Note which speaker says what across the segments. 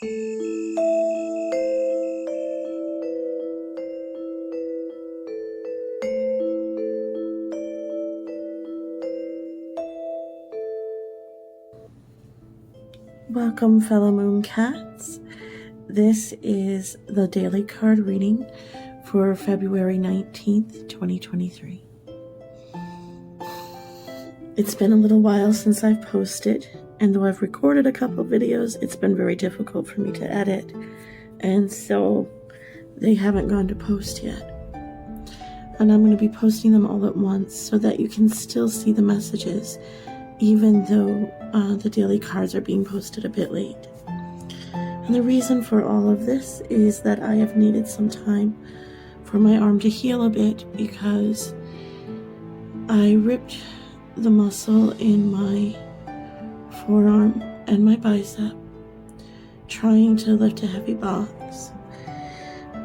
Speaker 1: Welcome, fellow Mooncats. This is the daily card reading for February 19th, 2023. It's been a little while since I've posted, and though I've recorded a couple videos, it's been very difficult for me to edit, and so they haven't gone to post yet. And I'm going to be posting them all at once so that you can still see the messages, even though the daily cards are being posted a bit late. And the reason for all of this is that I have needed some time for my arm to heal a bit because I ripped the muscle in my forearm and my bicep trying to lift a heavy box.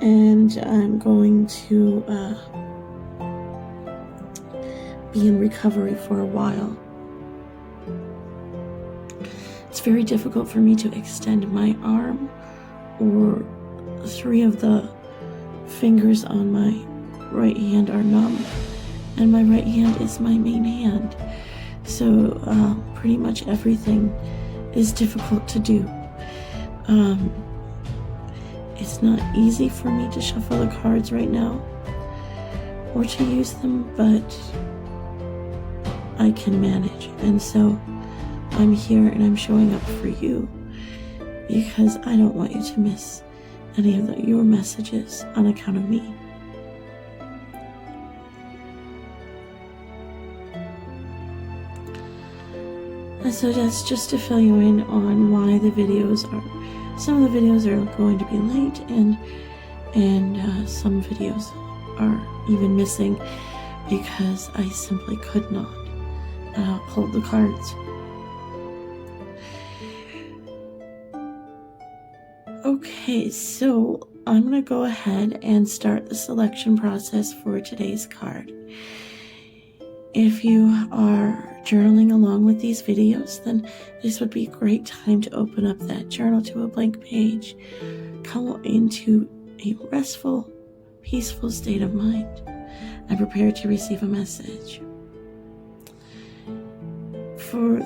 Speaker 1: And I'm going to be in recovery for a while. It's very difficult for me to extend my arm, or 3 of the fingers on my right hand are numb, and my right hand is my main hand. So pretty much everything is difficult to do. It's not easy for me to shuffle the cards right now or to use them, but I can manage. And so I'm here and I'm showing up for you because I don't want you to miss any of your messages on account of me. And so that's just to fill you in on why some of the videos are going to be late, and some videos are even missing because I simply could not hold the cards. Okay, so I'm going to go ahead and start the selection process for today's card. If you are journaling along with these videos, then this would be a great time to open up that journal to a blank page. Come into a restful, peaceful state of mind and prepare to receive a message. For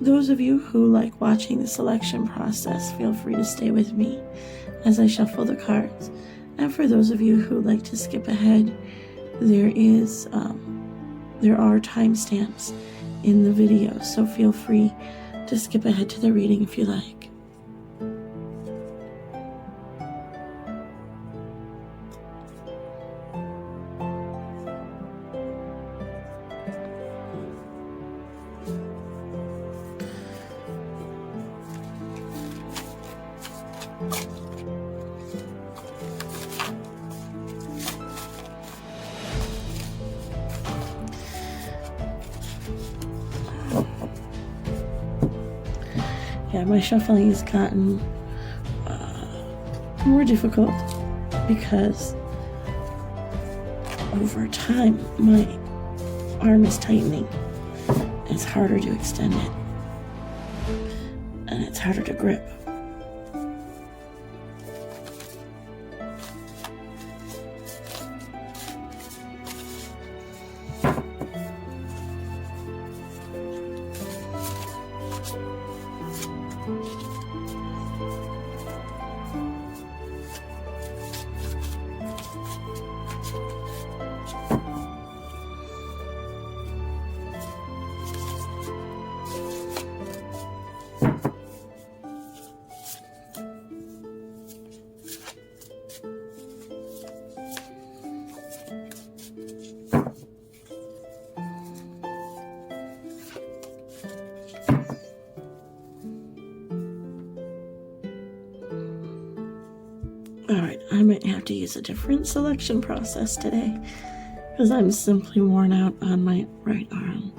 Speaker 1: those of you who like watching the selection process, feel free to stay with me as I shuffle the cards. And for those of you who like to skip ahead, there are timestamps in the video, so feel free to skip ahead to the reading if you like. Yeah, my shuffling has gotten more difficult because over time my arm is tightening. It's harder to extend it, and it's harder to grip. Alright, I might have to use a different selection process today because I'm simply worn out on my right arm.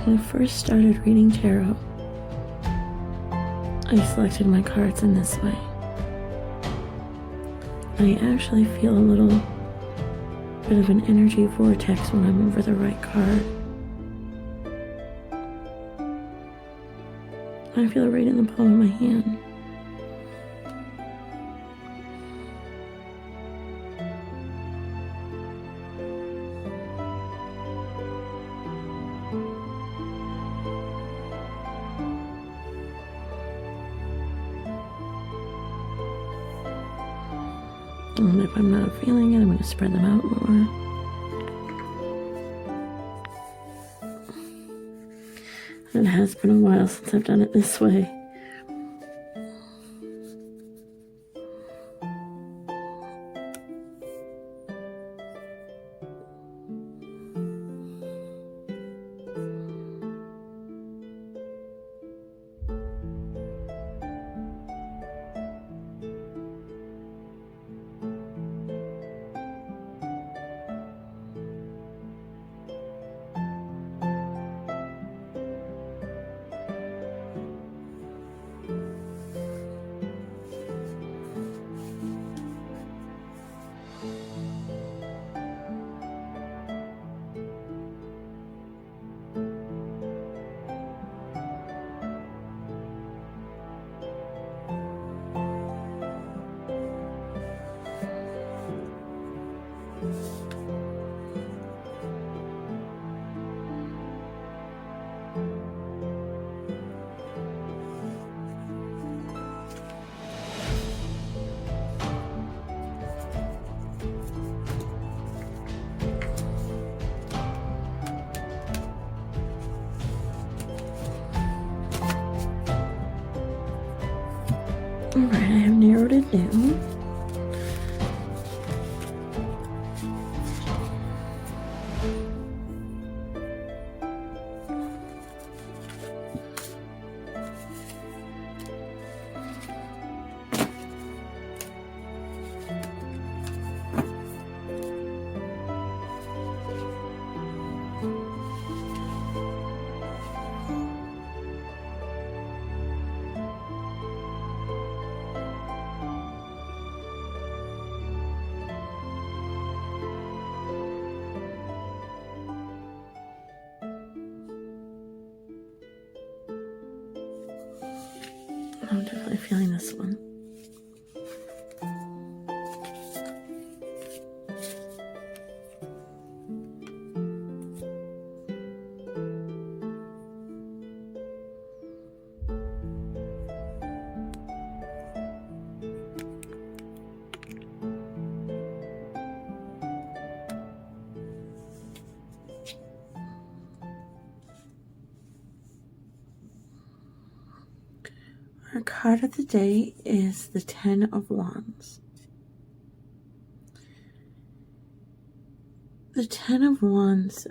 Speaker 1: When I first started reading tarot, I selected my cards in this way. I actually feel a little bit of an energy vortex when I'm over the right card. I feel it right in the palm of my hand. And if I'm not feeling it, I'm going to spread them out more. It has been a while since I've done it this way. Alright, I have narrowed it down. I'm definitely feeling this one. Our card of the day is the Ten of Wands. The Ten of Wands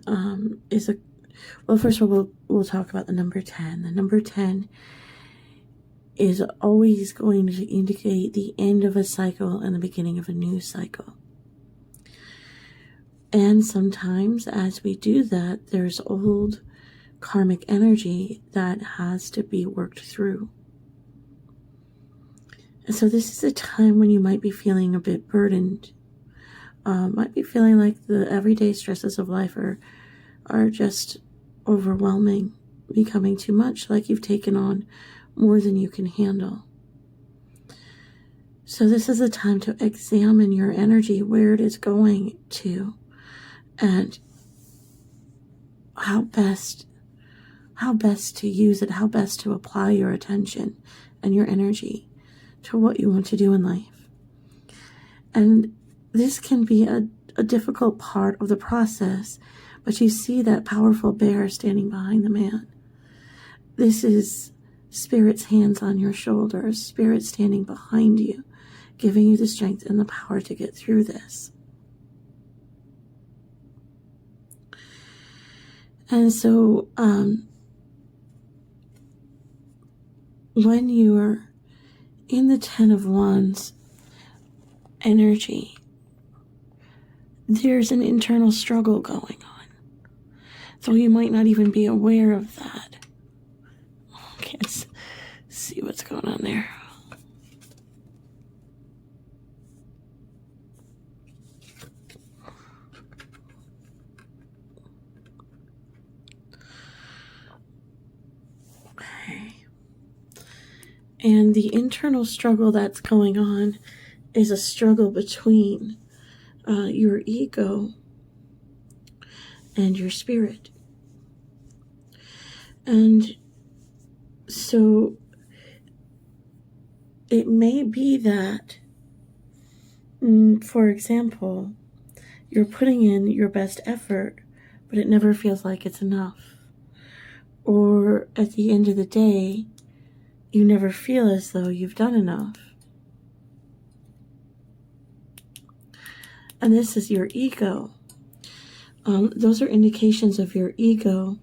Speaker 1: is a... Well, first of all, we'll talk about the number 10. The number 10 is always going to indicate the end of a cycle and the beginning of a new cycle. And sometimes as we do that, there's old karmic energy that has to be worked through. And so this is a time when you might be feeling a bit burdened. Might be feeling like the everyday stresses of life are just overwhelming, becoming too much, like you've taken on more than you can handle. So this is a time to examine your energy, where it is going to, and how best to use it, how best to apply your attention and your energy to what you want to do in life. And this can be a difficult part of the process, but you see that powerful bear standing behind the man. This is Spirit's hands on your shoulders, Spirit standing behind you, giving you the strength and the power to get through this. And so when you are in the Ten of Wands energy, there's an internal struggle going on. So you might not even be aware of that. Can't see what's going on there. Okay. And the internal struggle that's going on is a struggle between your ego and your spirit. And so it may be that, for example, you're putting in your best effort, but it never feels like it's enough. Or at the end of the day, you never feel as though you've done enough. And this is your ego. Those are indications of your ego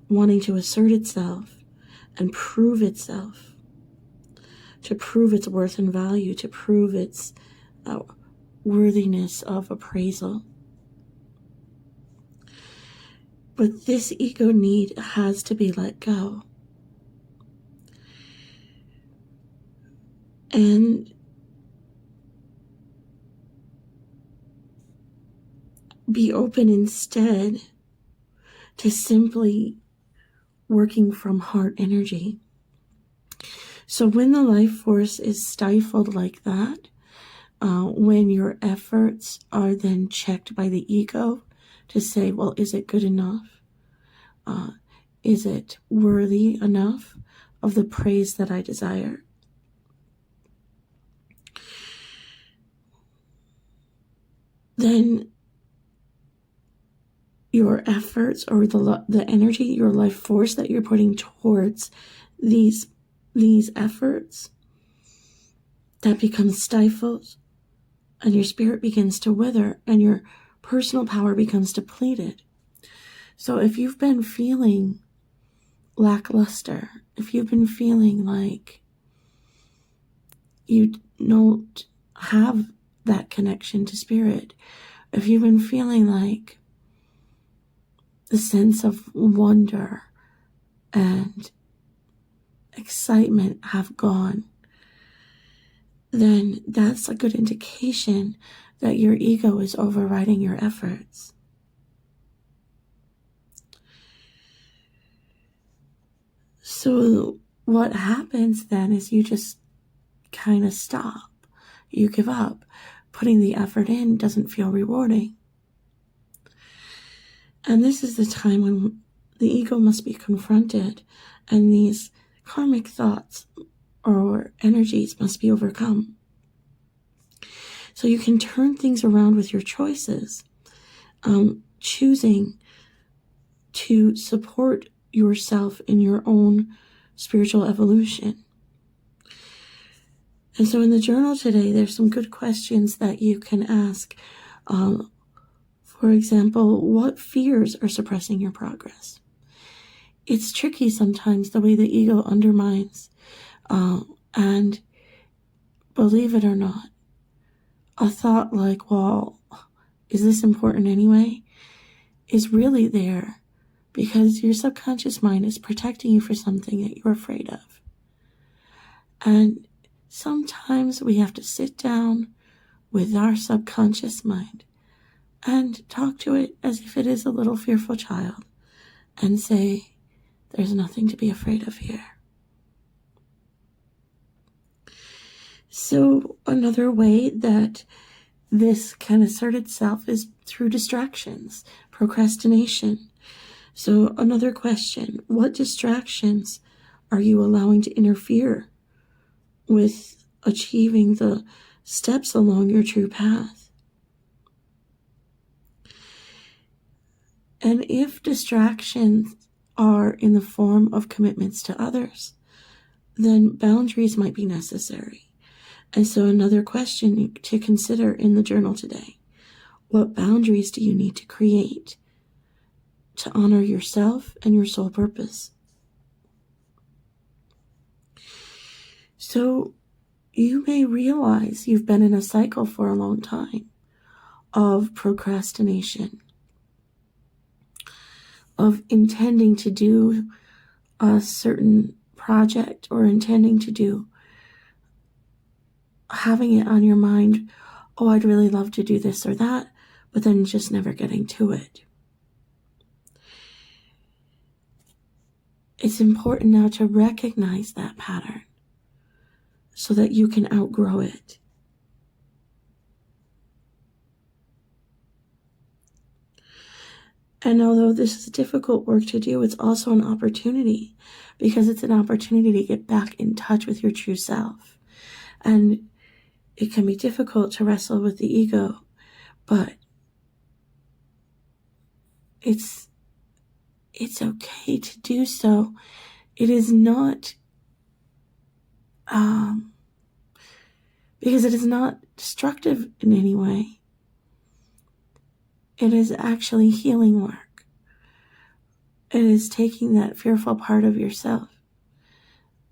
Speaker 1: wanting to assert itself and prove itself, to prove its worth and value, to prove its worthiness of appraisal. But this ego need has to be let go. And be open instead to simply working from heart energy. So when the life force is stifled like that, when your efforts are then checked by the ego to say, well, is it good enough? Is it worthy enough of the praise that I desire? Then your efforts or the energy, your life force that you're putting towards these efforts, that becomes stifled, and your spirit begins to wither, and your personal power becomes depleted. So if you've been feeling lackluster, if you've been feeling like you don't have that connection to spirit, if you've been feeling like the sense of wonder and excitement have gone, then that's a good indication that your ego is overriding your efforts. So what happens then is you just kind of stop. You give up. Putting the effort in doesn't feel rewarding. And this is the time when the ego must be confronted, and these karmic thoughts or energies must be overcome. So you can turn things around with your choices, choosing to support yourself in your own spiritual evolution. And so in the journal today, there's some good questions that you can ask. For example, what fears are suppressing your progress? It's tricky sometimes the way the ego undermines. And believe it or not, a thought like, well, is this important anyway? Is really there because your subconscious mind is protecting you for something that you're afraid of. And sometimes we have to sit down with our subconscious mind and talk to it as if it is a little fearful child and say, there's nothing to be afraid of here. So another way that this can assert itself is through distractions, procrastination. So another question, what distractions are you allowing to interfere with achieving the steps along your true path? And if distractions are in the form of commitments to others, then boundaries might be necessary. And so another question to consider in the journal today, what boundaries do you need to create to honor yourself and your soul purpose? So you may realize you've been in a cycle for a long time of procrastination, of intending to do a certain project or intending to do, having it on your mind, oh, I'd really love to do this or that, but then just never getting to it. It's important now to recognize that pattern so that you can outgrow it. And although this is difficult work to do, it's also an opportunity, because it's an opportunity to get back in touch with your true self. And it can be difficult to wrestle with the ego, but it's okay to do so. It is not, because it is not destructive in any way. It is actually healing work. It is taking that fearful part of yourself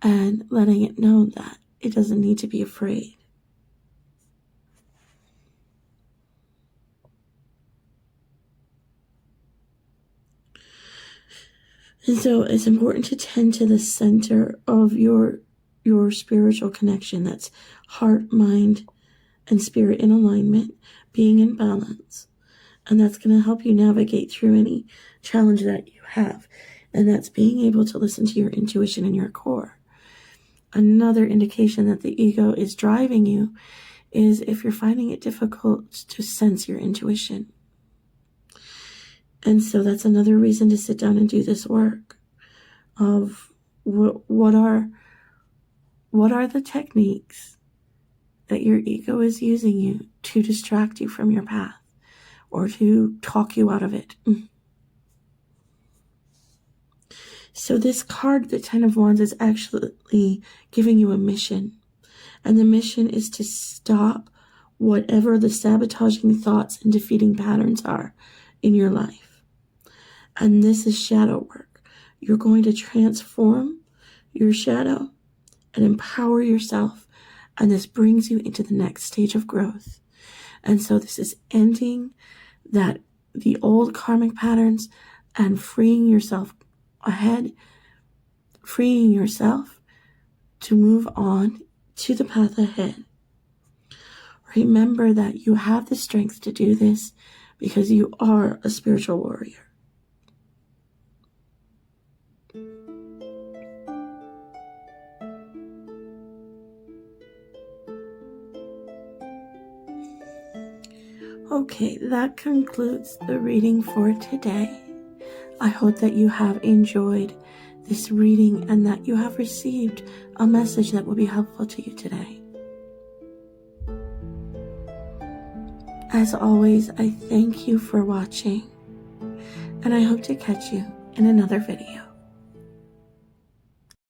Speaker 1: and letting it know that it doesn't need to be afraid. And so it's important to tend to the center of your spiritual connection. That's heart, mind, and spirit in alignment, being in balance. And that's going to help you navigate through any challenge that you have. And that's being able to listen to your intuition and your core. Another indication that the ego is driving you is if you're finding it difficult to sense your intuition. And so that's another reason to sit down and do this work of what are the techniques that your ego is using you to distract you from your path or to talk you out of it. So this card, the Ten of Wands, is actually giving you a mission. And the mission is to stop whatever the sabotaging thoughts and defeating patterns are in your life. And this is shadow work. You're going to transform your shadow and empower yourself. And this brings you into the next stage of growth. And so this is ending the old karmic patterns and freeing yourself ahead, freeing yourself to move on to the path ahead. Remember that you have the strength to do this because you are a spiritual warrior. Okay, that concludes the reading for today. I hope that you have enjoyed this reading and that you have received a message that will be helpful to you today. As always, I thank you for watching, and I hope to catch you in another video.